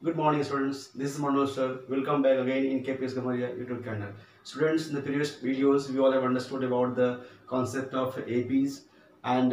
Good morning, students. This is Manoj sir. Welcome back again in KPS Gamaria YouTube channel. Students, in the previous videos, we all have understood about the concept of APs and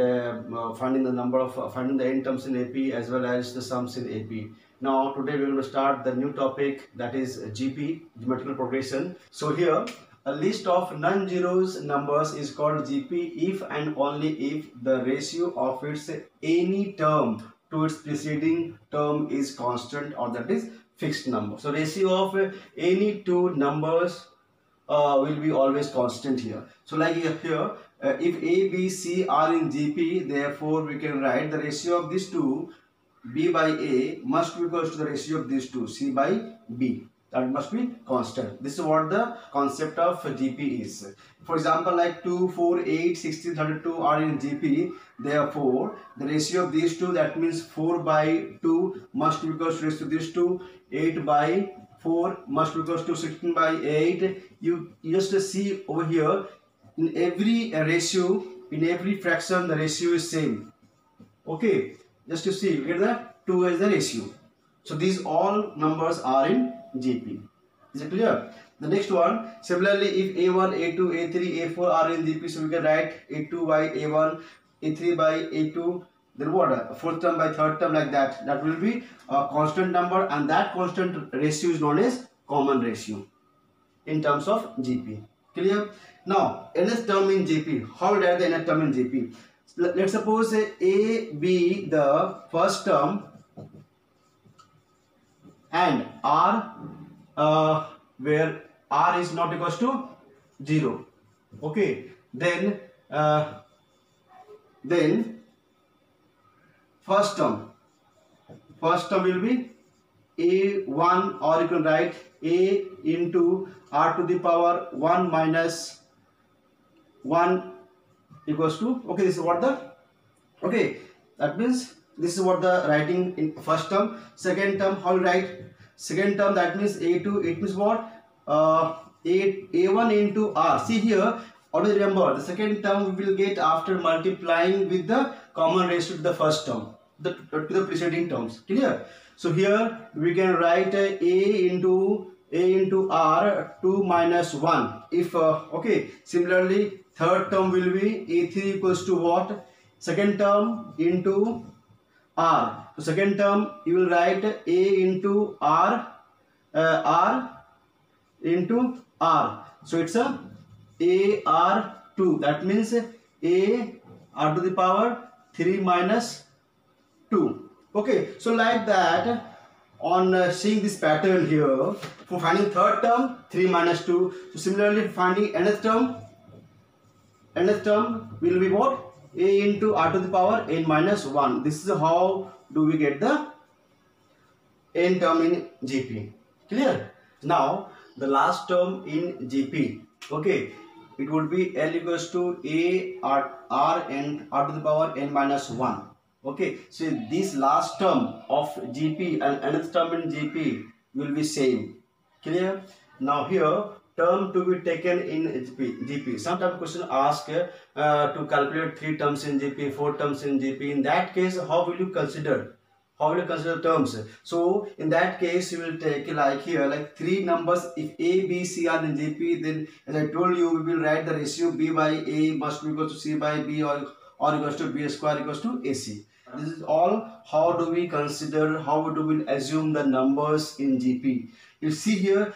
finding the number of finding the n terms in AP as well as the sums in AP. Now, today we will start the new topic, that is GP, geometrical progression. So here, a list of non-zeros numbers is called GP if and only if the ratio of its any term to its preceding term is constant, or that is fixed number. So ratio of any two numbers will be always constant here. So like here, if A, B, C are in GP, therefore we can write the ratio of these two, B by A, must be equal to the ratio of these two, C by B. That must be constant. This is what the concept of GP is. For example, like 2, 4, 8, 16, 32 are in GP. Therefore, the ratio of these two, that means 4 by 2 must be equal to ratio of these two. 8 by 4 must be equal to 16 by 8. You just see over here, in every ratio, in every fraction, the ratio is same. Okay, just to see, you get that 2 as the ratio. So these all numbers are in GP. Is it clear? The next one, similarly, if A1, A2, A3, A4 are in GP, so we can write A2 by A1, A3 by A2, then what? Fourth term by third term, like that. That will be a constant number, and that constant ratio is known as common ratio in terms of GP. Clear? Now, nth term in GP. How will I write the nth term in GP? Let's suppose A be the first term and R where R is not equals to 0. Okay, then first term will be A1, or you can write A into R to the power 1 minus 1 equals to, okay, this is what the, okay, that means this is what the writing in first term. Second term, how you write? Second term, that means A2, it means what? A1 into R. See here, always remember, the second term we will get after multiplying with the common ratio to the first term, to the preceding terms. Clear? So here we can write A into R 2 minus 1. If, okay, similarly, third term will be A3 equals to what? Second term into R. So second term you will write A into R, R into R. So it's a AR2. That means A R to the power 3 minus 2. Okay. So like that, on seeing this pattern here, for finding third term 3 minus 2. So similarly, finding nth term will be what? A into R to the power n minus 1. This is how do we get the n term in GP. Clear? Now the last term in GP, okay, it would be L equals to A R n R to the power n minus 1. Okay, so this last term of GP and nth term in GP will be same. Clear? Now here, term to be taken in GP. Sometimes question ask to calculate 3 terms in GP, 4 terms in GP. In that case, how will you consider? How will you consider terms? So in that case, you will take like here, like 3 numbers. If A, B, C are in GP, then as I told you, we will write the ratio B by A must be equal to C by B, or equals to B square equals to AC. This is all. How do we consider, how do we assume the numbers in GP? You see here,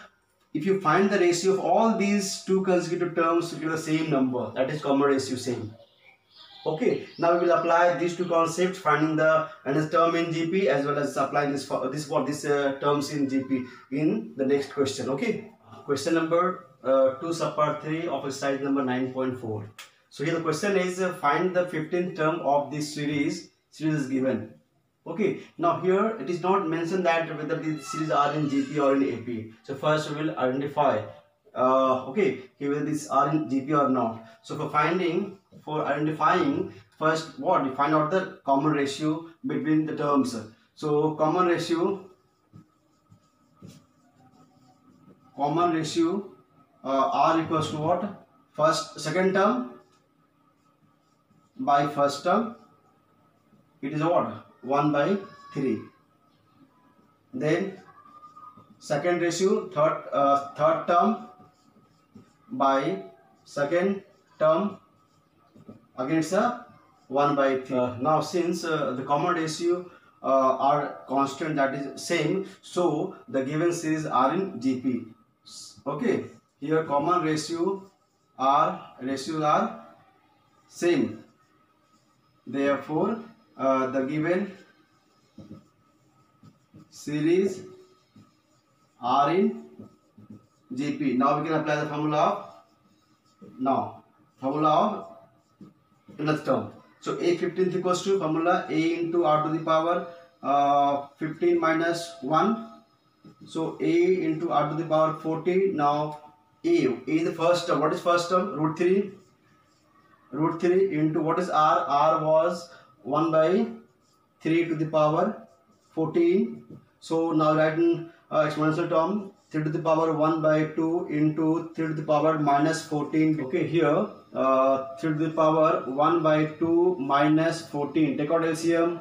if you find the ratio of all these two consecutive terms to get the same number, that is common ratio same. Okay, now we will apply these two concepts, finding the nth term in GP as well as applying this terms in GP in the next question. Okay, question number 2 subpart 3 of exercise number 9.4. So here the question is find the 15th term of this series is given. Okay, now here it is not mentioned that whether these series are in GP or in AP. So first we will identify okay, whether these are in GP or not. So for identifying, first what? We find out the common ratio between the terms. So common ratio R equals to what? Second term by first term, it is what? 1 by 3. then second ratio, third term by second term against a 1 by 3. Now since the common ratio are constant, that is same, so the given series are in GP. Okay, here common ratios are same, therefore the given series are in GP. Now we can apply the formula of nth term. So A15th equals to formula A into R to the power 15 minus 1. So A into R to the power 40. Now A is the first term. What is first term? Root 3. Root 3 into what is R? R was 1 by 3 to the power 14. So now write in exponential term, 3 to the power 1 by 2 into 3 to the power minus 14. Okay, here 3 to the power 1 by 2 minus 14. Take out LCM.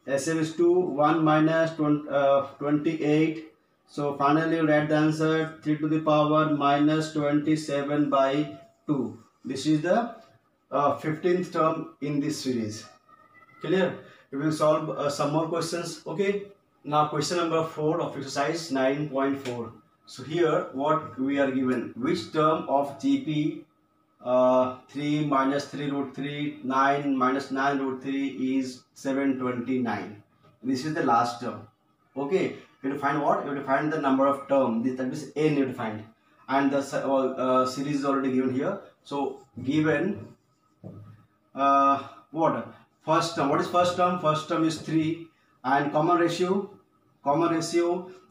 SM is 2, 1 minus 28. So finally write the answer 3 to the power minus 27 by 2. This is the 15th term in this series. Clear? We will solve some more questions. Okay. Now question number 4 of exercise 9.4. So here what we are given, which term of GP 3 minus 3 root 3, 9 minus 9 root 3 is 729. This is the last term. Okay, you have to find what? You have to find the number of term. That is n you have to find. And the series is already given here. So given what? First term. What is first term? First term is 3. And common ratio,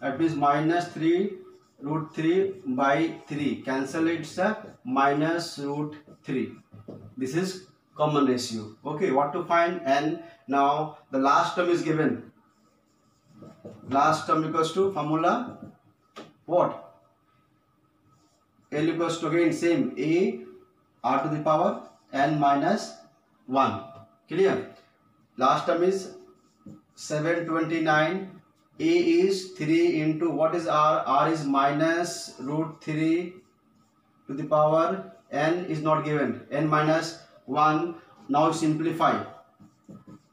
that means minus 3 root 3 by 3. Cancel it's a minus root 3. This is common ratio. Okay, what to find? And now the last term is given. Last term equals to formula what? L equals to again same A R to the power n minus 1. Clear? Last term is 729. A is 3 into what is R? R is minus root 3 to the power n is not given, n minus 1. Now simplify.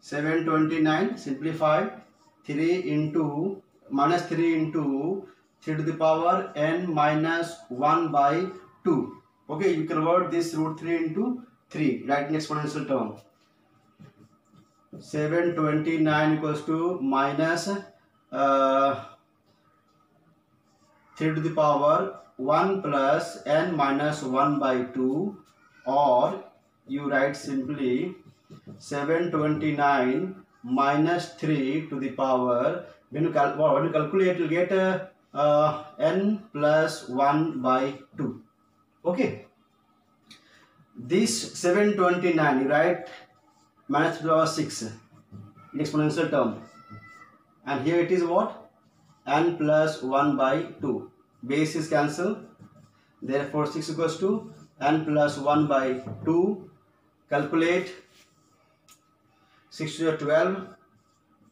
729 simplify 3 into minus 3 into 3 to the power n minus 1 by 2. Okay, you convert this root 3 into 3, write in exponential term. 729 equals to minus 3 to the power 1 plus n minus 1 by 2, or you write simply 729 minus 3 to the power, when you calculate you get n plus 1 by 2. Okay, this 729 you write minus 2 to the power 6 in exponential term, and here it is what? N plus 1 by 2. Base is cancelled, therefore 6 equals to n plus 1 by 2. Calculate 6 to the 12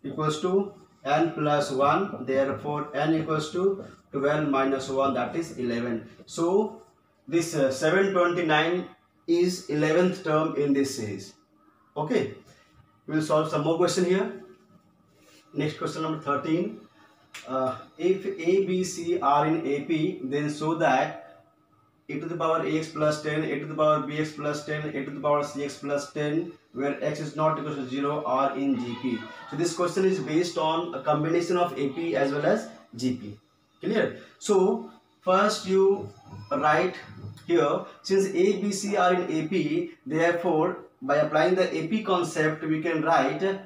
equals to n plus 1, therefore n equals to 12 minus 1, that is 11. So this 729 is 11th term in this series. Okay, we will solve some more question here. Next question number 13. If A, B, C are in AP, then show that a to the power ax plus 10, a to the power bx plus 10, a to the power cx plus 10, where x is not equal to 0 are in GP. So this question is based on a combination of AP as well as GP. Clear? So first you write here, since A, B, C are in AP, therefore by applying the AP concept we can write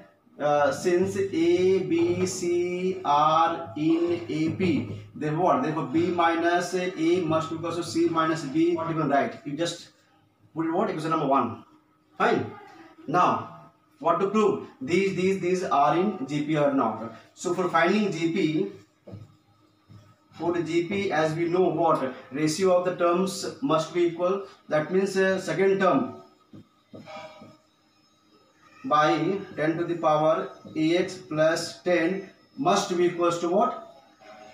since A, B, C are in AP, then what? Therefore B minus A must be equal to C minus B. What you can write? You just put it what? Equation number 1. Fine. Now what to prove? These are in GP or not. So for finding GP, for the GP, as we know what? Ratio of the terms must be equal. That means second term by 10 to the power ax plus 10 must be equals to what?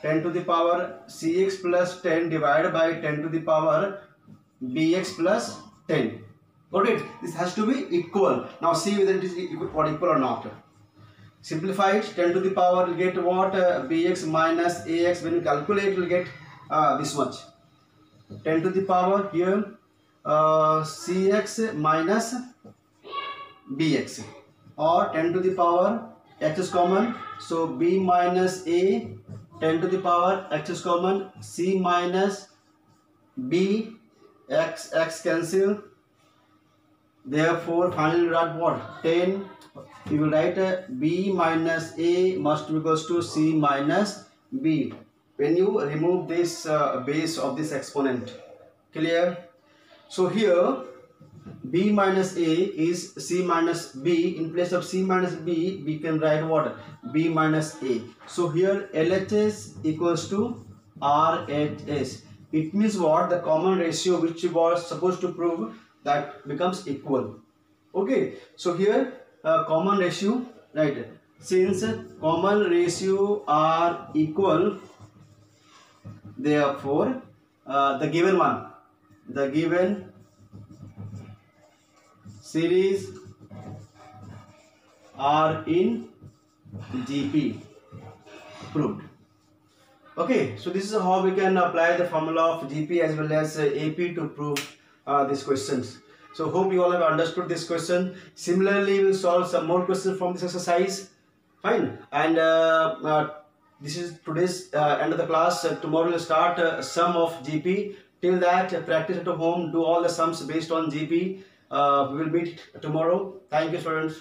10 to the power cx plus 10 divided by 10 to the power bx plus 10. Got it? This has to be equal. Now see whether it is equal or not. Simplify it. 10 to the power will get what? Bx minus ax. When you calculate, will get this much. 10 to the power here cx minus bx, or 10 to the power x is common, so b minus a, 10 to the power x is common, c minus b, x cancel. Therefore finally write what? 10. You will write b minus a must be equals to c minus b when you remove this base of this exponent. Clear? So here b minus a is c minus b. In place of c minus b, we can write what? B minus a. So here LHS equals to RHS. It means what? The common ratio which was supposed to prove, that becomes equal. Okay. So here common ratio, right? Since common ratio are equal, therefore the given one, the given series are in GP, proved. Okay, so this is how we can apply the formula of GP as well as AP to prove these questions. So hope you all have understood this question. Similarly, we will solve some more questions from this exercise. Fine. And this is today's end of the class. Tomorrow we'll start sum of GP. Till that, practice at home, do all the sums based on GP. We will meet tomorrow. Thank you, students.